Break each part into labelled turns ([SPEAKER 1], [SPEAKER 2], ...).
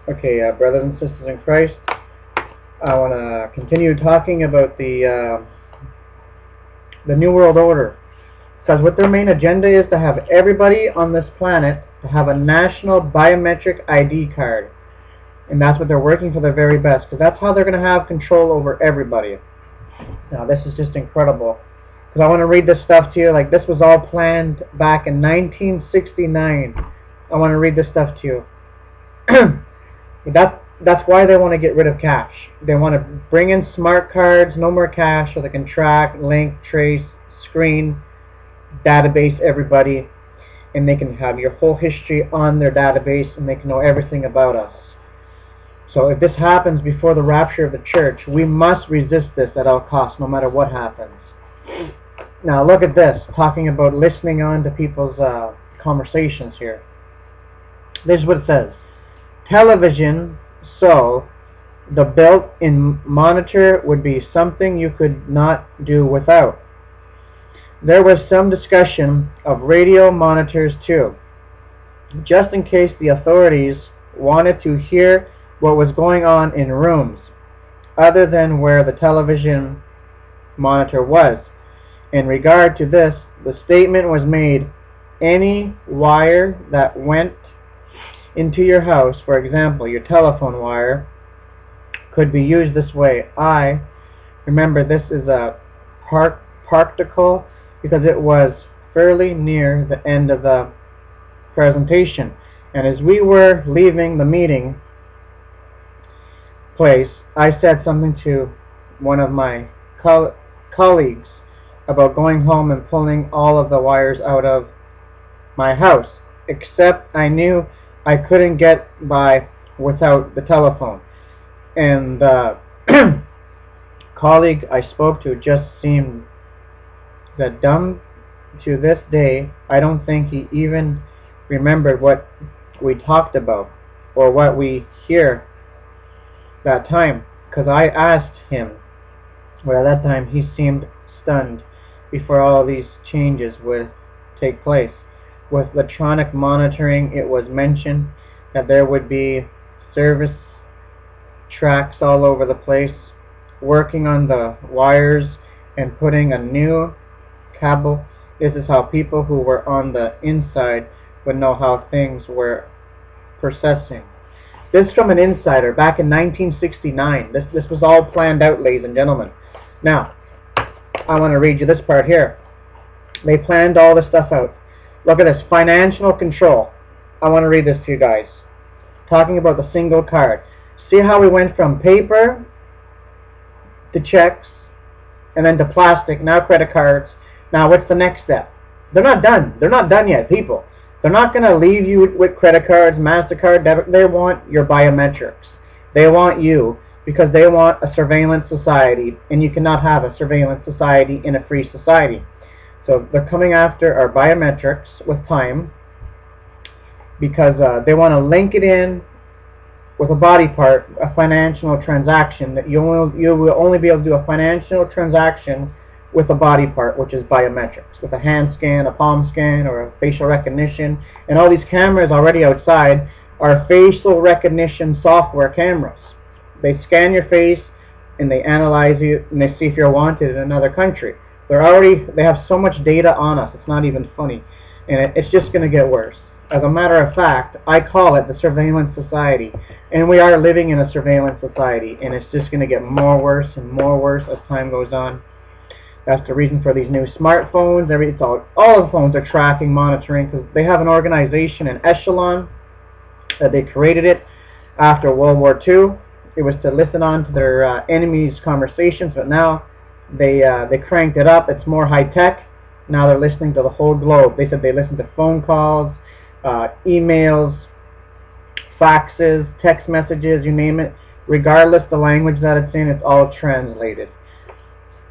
[SPEAKER 1] Okay, brothers and sisters in Christ, I want to continue talking about the New World Order, because what their main agenda is to have everybody on this planet to have a national biometric ID card, and that's what they're working for their very best, because that's how they're going to have control over everybody. Now, this is just incredible, because I want to read this stuff to you. Like, this was all planned back in 1969. I want to read this stuff to you. That's why they want to get rid of cash. They want to bring in smart cards, no more cash, so they can track, link, trace, screen, database everybody, and they can have your whole history on their database, and they can know everything about us. So if this happens before the rapture of the church, we must resist this at all costs, no matter what happens. Now look at this, talking about listening on to people's conversations here. This is what it says. Television, so the built-in monitor would be something you could not do without. There was some discussion of radio monitors too, just in case the authorities wanted to hear what was going on in rooms other than where the television monitor was. In regard to this, the statement was made, any wire that went into your house, for example, your telephone wire, could be used this way. I remember this is a practical because it was fairly near the end of the presentation, and as we were leaving the meeting place, I said something to one of my colleagues about going home and pulling all of the wires out of my house, except I knew I couldn't get by without the telephone. And the colleague I spoke to just seemed that dumb to this day. I don't think he even remembered what we talked about or what we hear that time, because I asked him. Well, at that time he seemed stunned before all these changes would take place. With electronic monitoring, it was mentioned that there would be service tracks all over the place, working on the wires and putting a new cable. This is how people who were on the inside would know how things were processing. This from an insider back in 1969. This was all planned out, ladies and gentlemen. Now, I want to read you this part here. They planned all this stuff out. Look at this, financial control. I want to read this to you guys. Talking about the single card. See how we went from paper to checks and then to plastic, now credit cards. Now what's the next step? They're not done. They're not done yet, people. They're not going to leave you with credit cards, MasterCard, debit. They want your biometrics. They want you because they want a surveillance society, and you cannot have a surveillance society in a free society. So they're coming after our biometrics with time because they want to link it in with a body part, a financial transaction, that you will only be able to do a financial transaction with a body part, which is biometrics, with a hand scan, a palm scan, or a facial recognition. And all these cameras already outside are facial recognition software cameras. They scan your face and they analyze you and they see if you're wanted in another country. They have so much data on us, it's not even funny. And it's just going to get worse. As a matter of fact, I call it the surveillance society. And we are living in a surveillance society, and it's just going to get more worse and more worse as time goes on. That's the reason for these new smartphones. All the phones are tracking, monitoring, because they have an organization, an echelon, that they created it after World War II. It was to listen on to their enemies' conversations, but now they cranked it up. It's more high-tech. Now they're listening to the whole globe. They said they listen to phone calls, emails, faxes, text messages, you name it. Regardless the language that it's in, it's all translated.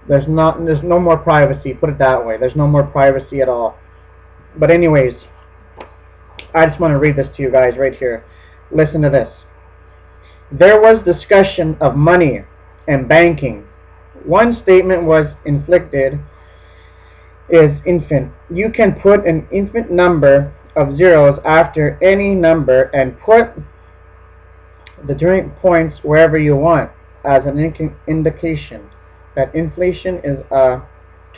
[SPEAKER 1] There's no more privacy, put it that way. There's no more privacy at all. But anyways, I just want to read this to you guys right here. Listen to this. There was discussion of money and banking. One statement was inflicted is infant. You can put an infinite number of zeros after any number and put the joint points wherever you want as an indication that inflation is a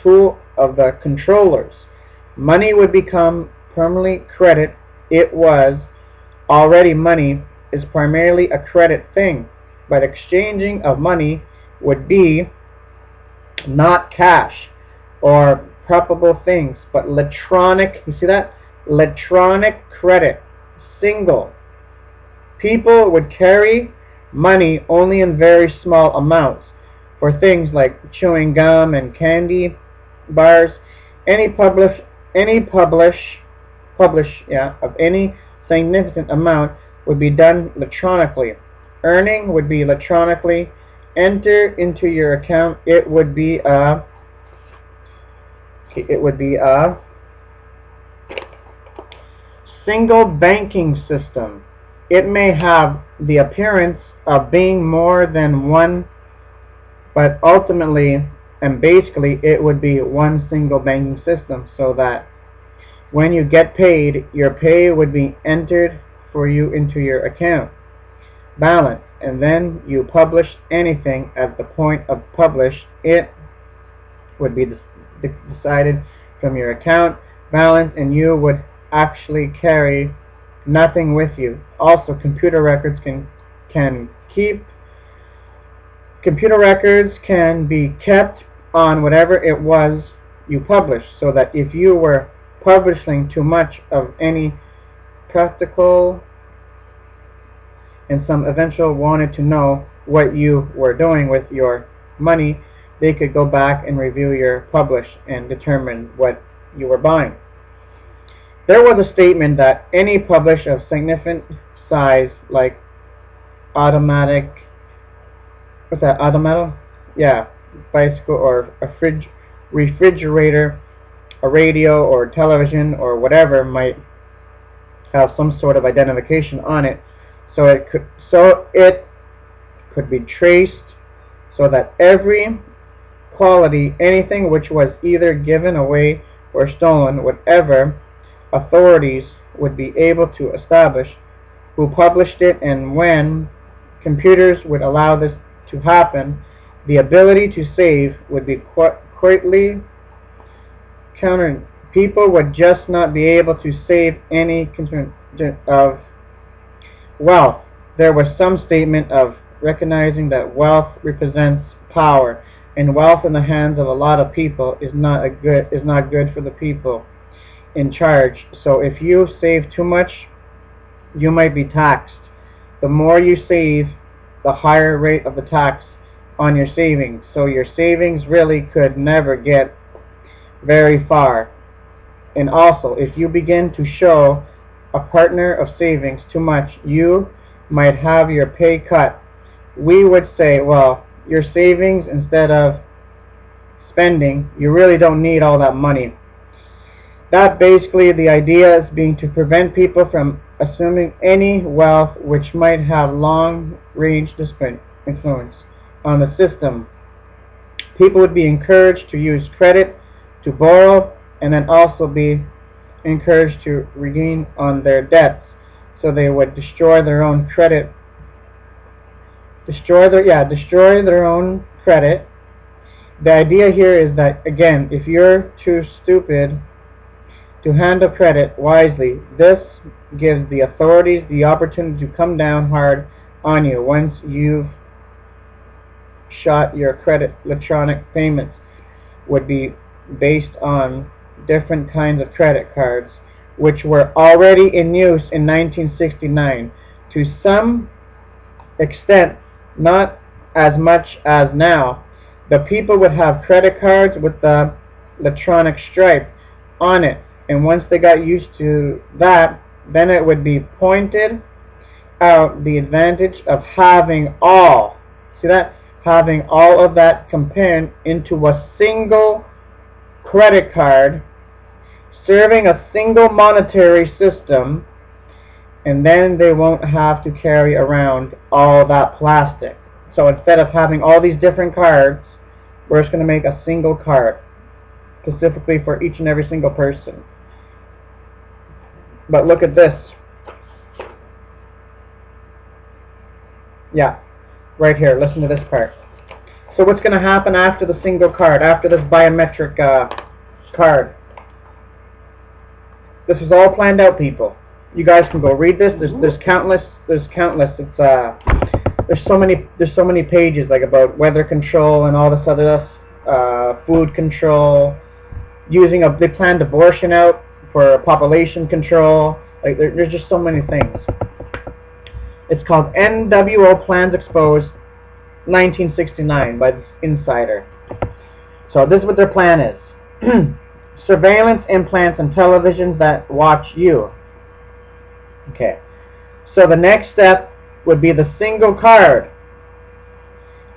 [SPEAKER 1] tool of the controllers. Money would become permanently credit. It was already money is primarily a credit thing, but exchanging of money would be not cash or preppable things, but electronic. You see that? Electronic credit. Single. People would carry money only in very small amounts for things like chewing gum and candy bars. Any publish of any significant amount would be done electronically. Earning would be electronically. Enter into your account. It would be a single banking system. It may have the appearance of being more than one, but ultimately and basically it would be one single banking system, so that when you get paid, your pay would be entered for you into your account balance, and then you publish anything at the point of publish. It would be decided from your account balance, and you would actually carry nothing with you. Also, computer records can be kept on whatever it was you published, so that if you were publishing too much of any practical and some eventual wanted to know what you were doing with your money, they could go back and review your publish and determine what you were buying. There was a statement that any publish of significant size, like automatic, bicycle or a refrigerator, a radio or television or whatever, might have some sort of identification on it, so it could be traced, so that every quality, anything which was either given away or stolen, whatever, authorities would be able to establish who published it. And when computers would allow this to happen, the ability to save would be greatly countered. People would just not be able to save any contingent of wealth. There was some statement of recognizing that wealth represents power, and wealth in the hands of a lot of people is not good for the people in charge. So if you save too much, you might be taxed. The more you save, the higher rate of the tax on your savings. So your savings really could never get very far. And also, if you begin to show a partner of savings too much, you might have your pay cut. We would say, well, your savings, instead of spending, you really don't need all that money. That basically, the idea is being to prevent people from assuming any wealth which might have long-range influence on the system. People would be encouraged to use credit to borrow, and then also be encouraged to regain on their debts. So they would destroy their own credit. Destroy their own credit. The idea here is that, again, if you're too stupid to handle credit wisely, this gives the authorities the opportunity to come down hard on you once you've shot your credit. Electronic payments would be based on different kinds of credit cards, which were already in use in 1969. To some extent, not as much as now. The people would have credit cards with the electronic stripe on it, and once they got used to that, then it would be pointed out the advantage of having all, having all of that compared into a single credit card, serving a single monetary system, and then they won't have to carry around all that plastic. So instead of having all these different cards, we're just going to make a single card specifically for each and every single person. But look at this. Yeah, right here. Listen to this part. So what's going to happen after the single card, after this biometric card? This is all planned out, people. You guys can go read this. There's countless. It's there's so many pages like about weather control and all this other stuff, food control, they planned abortion out for population control. Like there's just so many things. It's called NWO Plans Exposed 1969 by this insider. So this is what their plan is. Surveillance implants and televisions that watch you. Okay. So the next step would be the single card.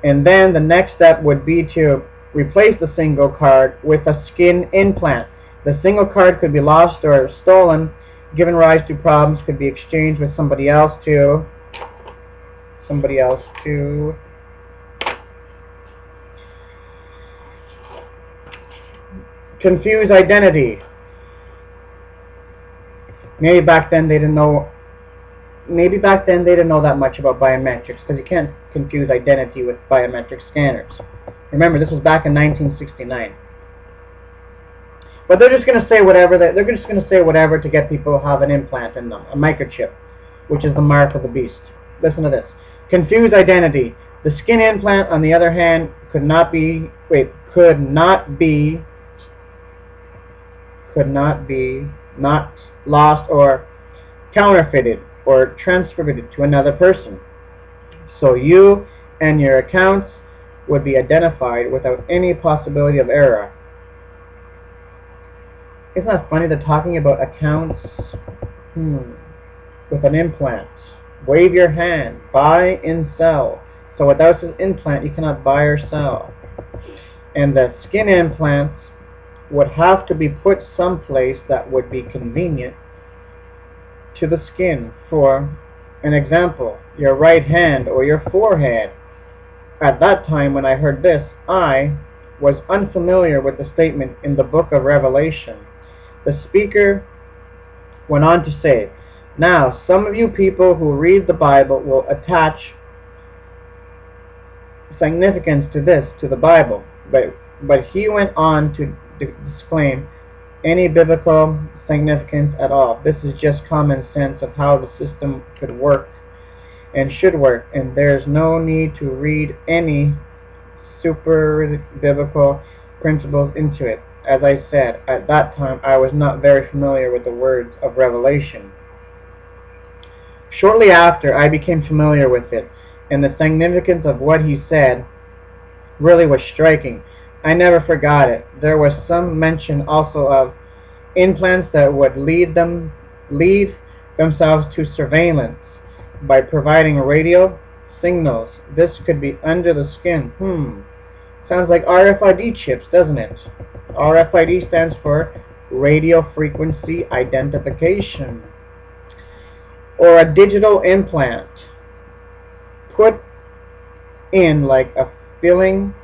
[SPEAKER 1] And then the next step would be to replace the single card with a skin implant. The single card could be lost or stolen, giving rise to problems, could be exchanged with somebody else to confuse identity. Maybe back then they didn't know that much about biometrics, because you can't confuse identity with biometric scanners. Remember, this was back in 1969. But they're just going to say whatever. They're just going to say whatever to get people to have an implant in them, a microchip, which is the mark of the beast. Listen to this. Confuse identity. The skin implant, on the other hand, could not be not lost or counterfeited or transferred to another person. So you and your accounts would be identified without any possibility of error. Isn't that funny? They're talking about accounts with an implant. Wave your hand. Buy and sell. So without an implant, you cannot buy or sell. And the skin implants would have to be put someplace that would be convenient to the skin. For an example, your right hand or your forehead. At that time when I heard this, I was unfamiliar with the statement in the book of Revelation. The speaker went on to say, now some of you people who read the Bible will attach significance to this, to the Bible. But he went on to disclaim any biblical significance at all. This is just common sense of how the system could work and should work, and there's no need to read any super biblical principles into it. As I said, at that time I was not very familiar with the words of Revelation. Shortly after, I became familiar with it, and the significance of what he said really was striking. I never forgot it. There was some mention also of implants that would lead themselves to surveillance by providing radio signals. This could be under the skin. Sounds like RFID chips, doesn't it? RFID stands for radio frequency identification. Or a digital implant put in like a filling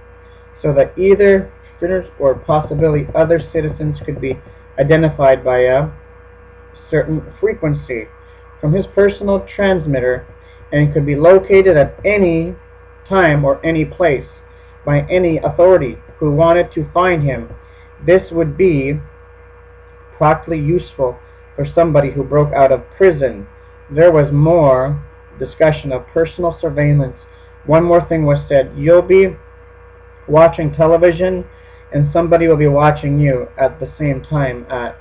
[SPEAKER 1] so that either sinners or possibly other citizens could be identified by a certain frequency from his personal transmitter, and could be located at any time or any place by any authority who wanted to find him. This would be practically useful for somebody who broke out of prison. There was more discussion of personal surveillance. One more thing was said. You'll be watching television and somebody will be watching you at the same time at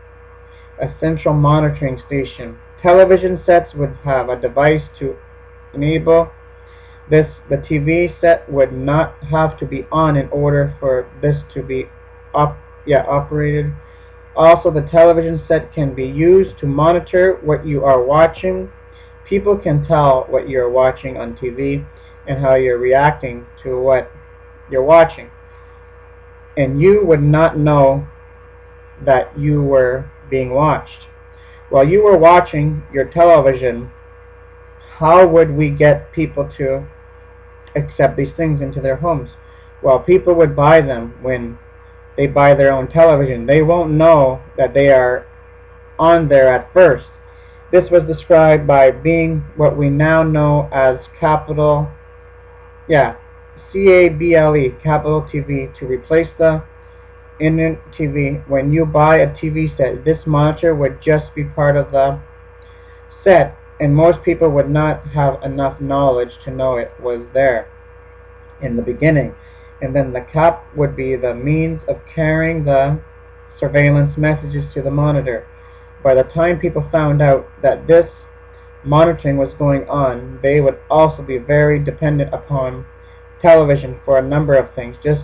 [SPEAKER 1] a central monitoring station. Television sets would have a device to enable this. The TV set would not have to be on in order for this to be operated. Also, the television set can be used to monitor what you are watching. People can tell what you're watching on TV and how you're reacting to what you're watching. And you would not know that you were being watched. While you were watching your television, how would we get people to accept these things into their homes? Well, people would buy them when they buy their own television. They won't know that they are on there at first. This was described by being what we now know as cable, C-A-B-L-E, cable TV, to replace the internet TV. When you buy a TV set, this monitor would just be part of the set, and most people would not have enough knowledge to know it was there in the beginning. And then the cap would be the means of carrying the surveillance messages to the monitor. By the time people found out that this monitoring was going on, they would also be very dependent upon television for a number of things, just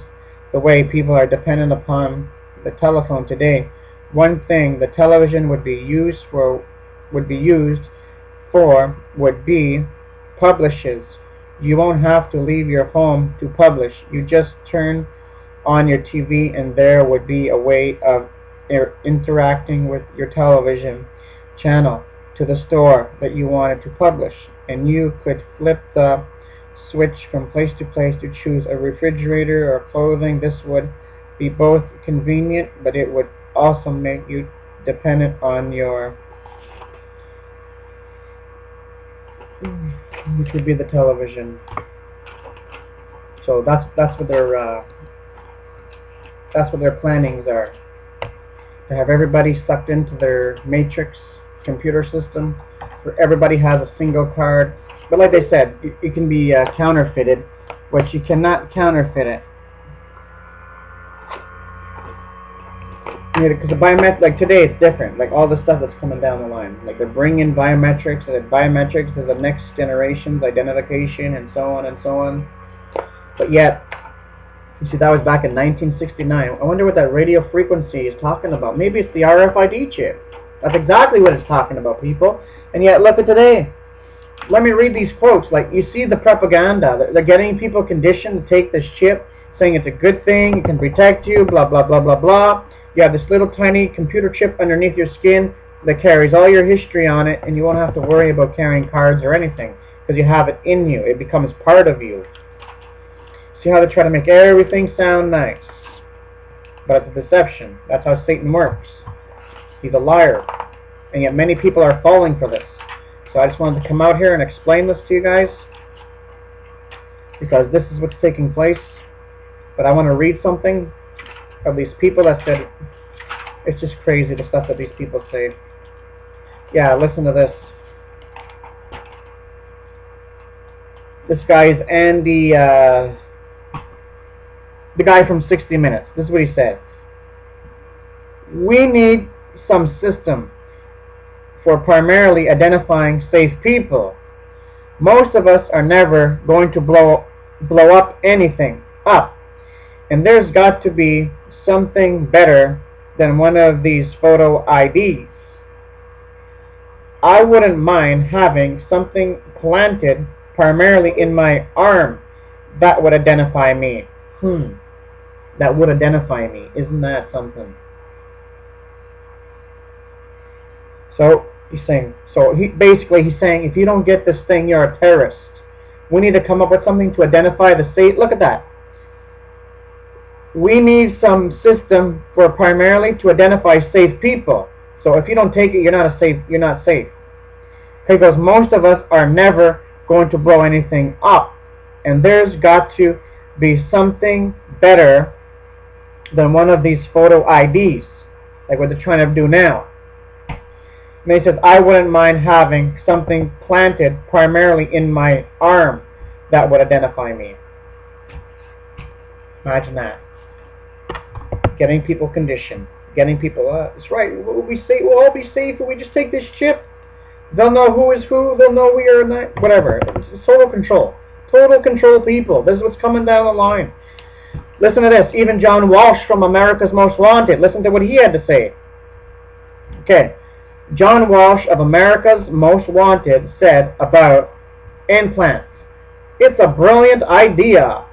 [SPEAKER 1] the way people are dependent upon the telephone today. One thing the television would be used for would be publishes. You won't have to leave your home to publish. You just turn on your TV and there would be a way of interacting with your television channel to the store that you wanted to publish, and you could flip the switch from place to place to choose a refrigerator or clothing. This would be both convenient, but it would also make you dependent on your, which would be the television. So that's what their plannings are. To have everybody sucked into their matrix computer system, where everybody has a single card. But like they said, it can be counterfeited, but you cannot counterfeit it. Because the biometric, like today, it's different. Like all the stuff that's coming down the line, like they're bringing biometrics, and biometrics is the next generation's identification, and so on and so on. But yet, you see, that was back in 1969. I wonder what that radio frequency is talking about. Maybe it's the RFID chip. That's exactly what it's talking about, people. And yet, look at today. Let me read these quotes. Like, you see the propaganda. They're getting people conditioned to take this chip, saying it's a good thing, it can protect you, blah, blah, blah, blah, blah. You have this little tiny computer chip underneath your skin that carries all your history on it, and you won't have to worry about carrying cards or anything, because you have it in you. It becomes part of you. See how they try to make everything sound nice? But it's a deception. That's how Satan works. He's a liar. And yet many people are falling for this. So I just wanted to come out here and explain this to you guys, because this is what's taking place. But I want to read something of these people that said, it's just crazy the stuff that these people say. Yeah, listen to this. This guy is Andy, the guy from 60 Minutes. This is what he said. We need some system for primarily identifying safe people. Most of us are never going to blow up anything up. And there's got to be something better than one of these photo IDs. I wouldn't mind having something planted primarily in my arm that would identify me. That would identify me. Isn't that something? So he's saying, he's saying, if you don't get this thing, you're a terrorist. We need to come up with something to identify the safe. Look at that. We need some system for primarily to identify safe people. So if you don't take it, you're not safe. Because most of us are never going to blow anything up. And there's got to be something better than one of these photo IDs, like what they're trying to do now. And he says, I wouldn't mind having something planted primarily in my arm that would identify me. Imagine that. Getting people conditioned. Getting people, it's right, we'll all be safe if we just take this chip. They'll know who is who, they'll know we are not, whatever. It's total control. Total control, people. This is what's coming down the line. Listen to this. Even John Walsh from America's Most Wanted. Listen to what he had to say. Okay. John Walsh of America's Most Wanted said about implants, it's a brilliant idea.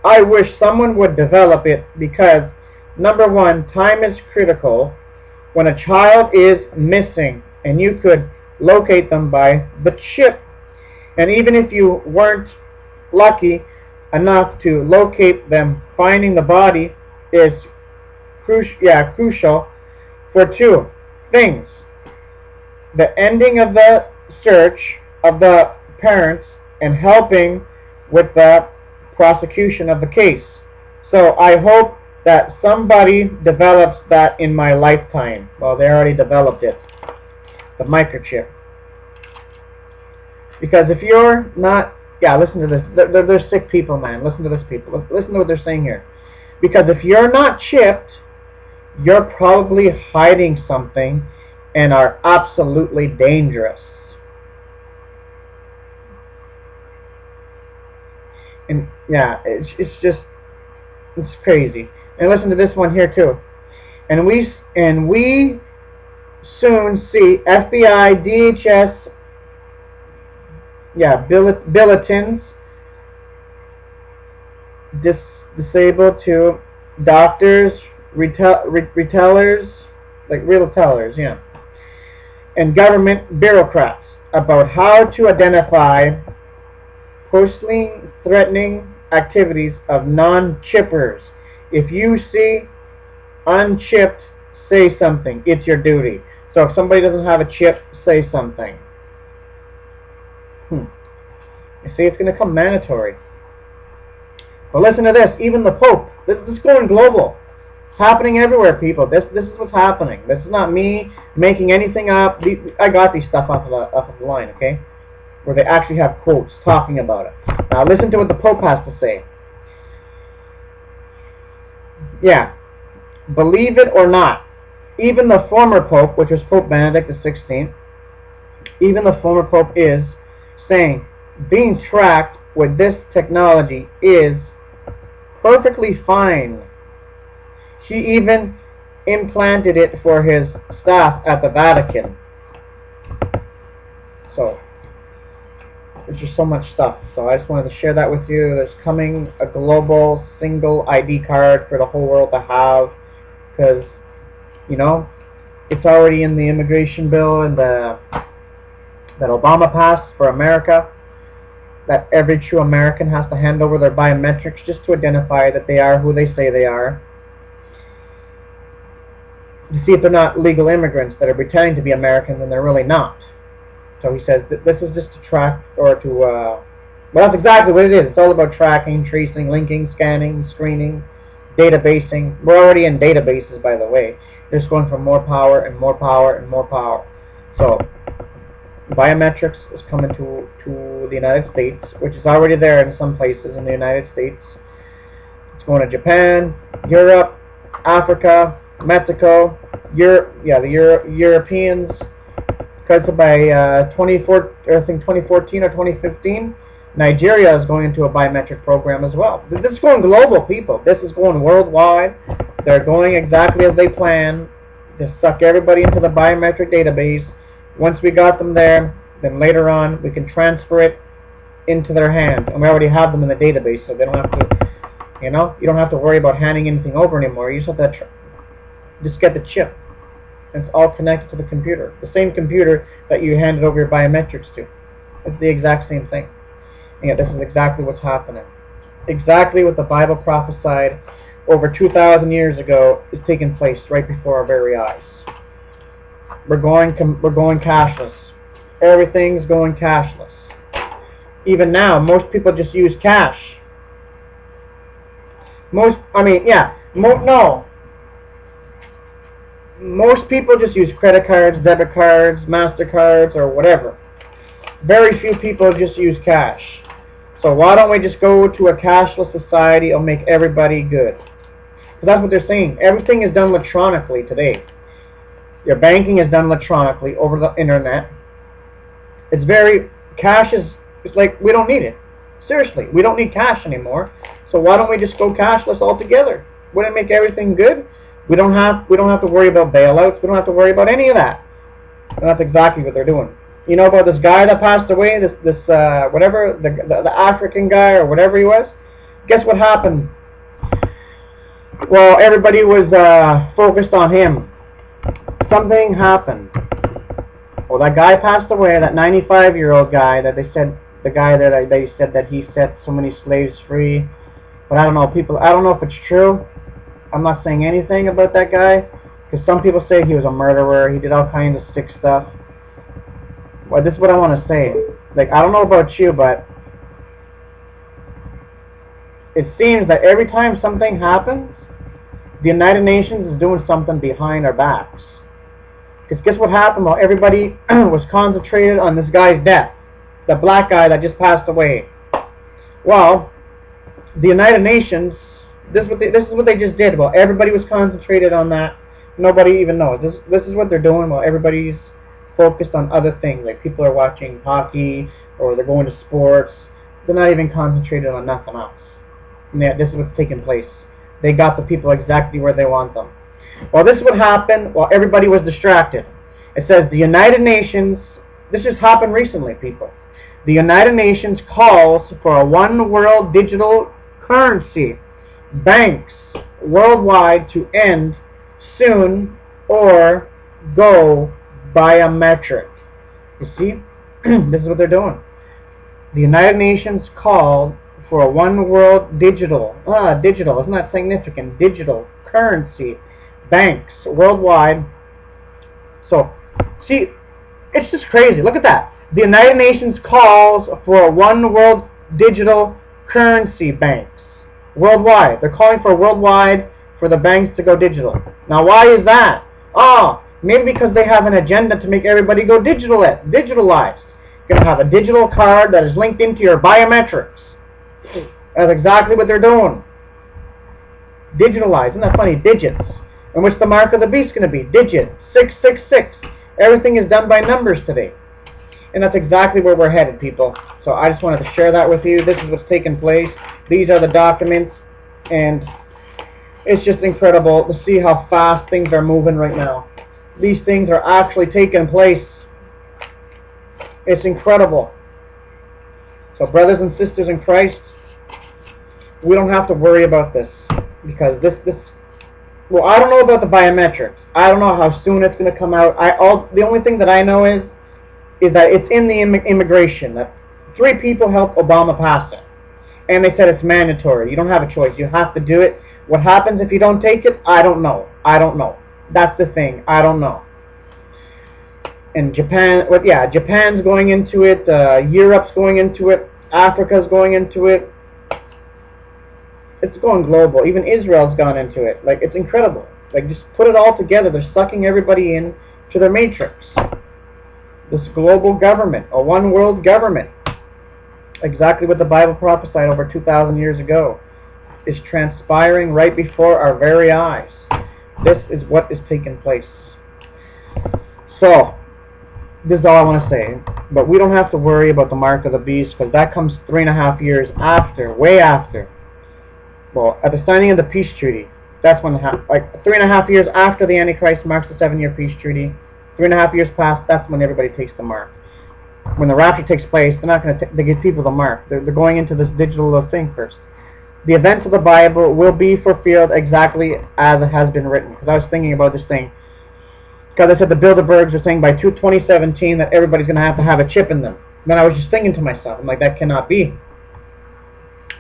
[SPEAKER 1] I wish someone would develop it because, number one, time is critical when a child is missing and you could locate them by the chip. And even if you weren't lucky enough to locate them, finding the body is crucial for two things. the ending of the search of the parents and helping with the prosecution of the case. So I hope that somebody develops that in my lifetime. Well, they already developed it, the microchip. Because if you're not, yeah, listen to this. They're sick people, man. Listen to this, people. Listen to what they're saying here. Because if you're not chipped, you're probably hiding something and are absolutely dangerous. And yeah, it's crazy. And listen to this one here too. And we soon see FBI, DHS, bulletins disabled to doctors, retailers, like retailers, yeah, and government bureaucrats about how to identify personally threatening activities of non-chippers. If you see unchipped, say something. It's your duty. So if somebody doesn't have a chip, say something. You see, it's going to come mandatory. But listen to this. Even the Pope. This is going global. It's happening everywhere, people. This is what's happening. This is not me making anything up. I got these stuff off of the line, okay? Where they actually have quotes talking about it. Now listen to what the Pope has to say. Yeah. Believe it or not, even the former Pope, which was Pope Benedict XVI, even the former Pope is saying being tracked with this technology is perfectly fine. He even implanted it for his staff at the Vatican. So there's just so much stuff. So I just wanted to share that with you. There's coming a global single ID card for the whole world to have, because, you know, it's already in the immigration bill and that Obama passed for America, that every true American has to hand over their biometrics just to identify that they are who they say they are, to see if they're not legal immigrants that are pretending to be Americans and they're really not. So he says that this is just to track, or to, well, that's exactly what it is. It's all about tracking, tracing, linking, scanning, screening, databasing. We're already in databases, by the way. They're just going for more power and more power and more power. So biometrics is coming to the United States, which is already there in some places in the United States. It's going to Japan, Europe, Africa, Mexico, the Europeans. Because by 2014 or 2015, Nigeria is going into a biometric program as well. This is going global, people. This is going worldwide. They're going exactly as they plan. Just suck everybody into the biometric database. Once we got them there, then later on we can transfer it into their hands. And we already have them in the database, so they don't have to, you know, you don't have to worry about handing anything over anymore. You just have to just get the chip. And it's all connected to the computer. The same computer that you handed over your biometrics to. It's the exact same thing. And yet this is exactly what's happening. Exactly what the Bible prophesied over 2,000 years ago is taking place right before our very eyes. We're going cashless. Everything's going cashless. Even now, most people just use cash. Most people just use credit cards, debit cards, MasterCards, or whatever. Very few people just use cash. So why don't we just go to a cashless society and make everybody good? So that's what they're saying. Everything is done electronically today. Your banking is done electronically over the internet. It's like we don't need it. Seriously, we don't need cash anymore. So why don't we just go cashless altogether? Wouldn't it make everything good? We don't have to worry about bailouts. We don't have to worry about any of that. And that's exactly what they're doing. You know about this guy that passed away, this whatever, the African guy or whatever he was? Guess what happened? Well, everybody was focused on him. Something happened. Well, that guy passed away, that 95-year-old guy that they said, the guy that they said that he set so many slaves free. But I don't know, people, I don't know if it's true. I'm not saying anything about that guy, because some people say he was a murderer, he did all kinds of sick stuff. Well, this is what I want to say. Like, I don't know about you, but it seems that every time something happens, the United Nations is doing something behind our backs. Because guess what happened? Well, everybody was concentrated on this guy's death. The black guy that just passed away. Well, the United Nations, this is what they just did. Well, everybody was concentrated on that. Nobody even knows. This is what they're doing while everybody's focused on other things. Like, people are watching hockey, or they're going to sports. They're not even concentrated on nothing else. And this is what's taking place. They got the people exactly where they want them. Well, this is what happened while everybody was distracted. It says the United Nations, this just happened recently, people. The United Nations calls for a one world digital currency. Banks worldwide to end soon or go biometric. You see? This is what they're doing. The United Nations called for a one world digital, isn't that significant? Digital currency. Banks worldwide. So, see, it's just crazy. Look at that. The United Nations calls for a one world digital currency. Banks worldwide. They're calling for worldwide for the banks to go digital. Now, why is that? Maybe because they have an agenda to make everybody go digitalized. You're going to have a digital card that is linked into your biometrics. That's exactly what they're doing. Digitalized. Isn't that funny? Digits. And what's the mark of the beast going to be? Digit. 666. Everything is done by numbers today. And that's exactly where we're headed, people. So I just wanted to share that with you. This is what's taking place. These are the documents. And it's just incredible to see how fast things are moving right now. These things are actually taking place. It's incredible. So brothers and sisters in Christ, we don't have to worry about this. Because well, I don't know about the biometrics. I don't know how soon it's going to come out. The only thing that I know is that it's in the immigration. That 3 people helped Obama pass it. And they said it's mandatory. You don't have a choice. You have to do it. What happens if you don't take it? I don't know. That's the thing. I don't know. And Japan, Japan's going into it. Europe's going into it. Africa's going into it. It's going global. Even Israel's gone into it. Like, it's incredible. Like, just put it all together. They're sucking everybody in to their matrix. This global government, a one world government, exactly what the Bible prophesied over 2,000 years ago, is transpiring right before our very eyes. This is what is taking place. So, this is all I want to say. But we don't have to worry about the mark of the beast, because that comes 3.5 years after, way after. Well, at the signing of the peace treaty, that's when, like 3.5 years after the Antichrist marks the 7-year peace treaty, 3.5 years past, that's when everybody takes the mark. When the rapture takes place, they're not going to give people the mark. They're going into this digital thing first. The events of the Bible will be fulfilled exactly as it has been written. Because I was thinking about this thing. Because I said the Bilderbergs are saying by 2017 that everybody's going to have a chip in them. Then I was just thinking to myself, I'm like, that cannot be.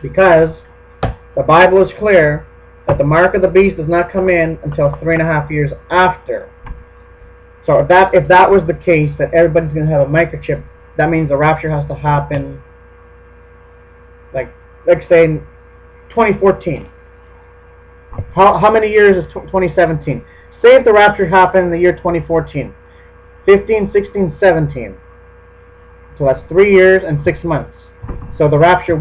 [SPEAKER 1] Because the Bible is clear that the mark of the beast does not come in until 3.5 years after. So if that was the case, that everybody's going to have a microchip, that means the rapture has to happen, like say, in 2014. How many years is 2017? Say if the rapture happened in the year 2014. 15, 16, 17. So that's 3 years and 6 months. So the rapture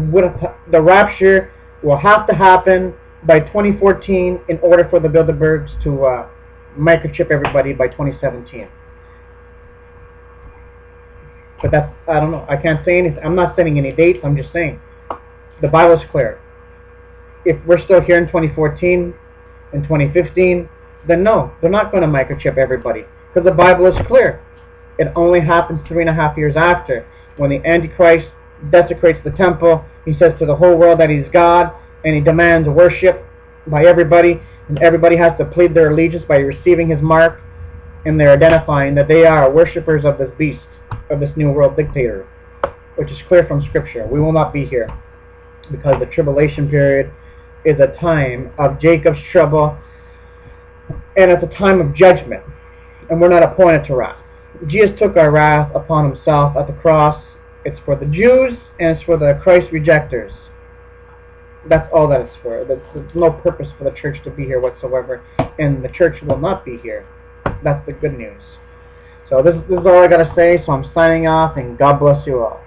[SPEAKER 1] will have to happen by 2014 in order for the Bilderbergs to microchip everybody by 2017. But that's, I don't know. I can't say anything. I'm not setting any dates. I'm just saying. The Bible's clear. If we're still here in 2014, in 2015, then no, they're not going to microchip everybody. Because the Bible is clear. It only happens 3.5 years after. When the Antichrist desecrates the temple, he says to the whole world that he's God, and he demands worship by everybody, and everybody has to plead their allegiance by receiving his mark, and they're identifying that they are worshippers of this beast, of this new world dictator, which is clear from Scripture. We will not be here, because the tribulation period is a time of Jacob's trouble, and it's a time of judgment, and we're not appointed to wrath. Jesus took our wrath upon himself at the cross. It's for the Jews and it's for the Christ rejectors. That's all that it's for. There's no purpose for the church to be here whatsoever, and the church will not be here. That's the good news. So this is all I got to say, so I'm signing off, and God bless you all.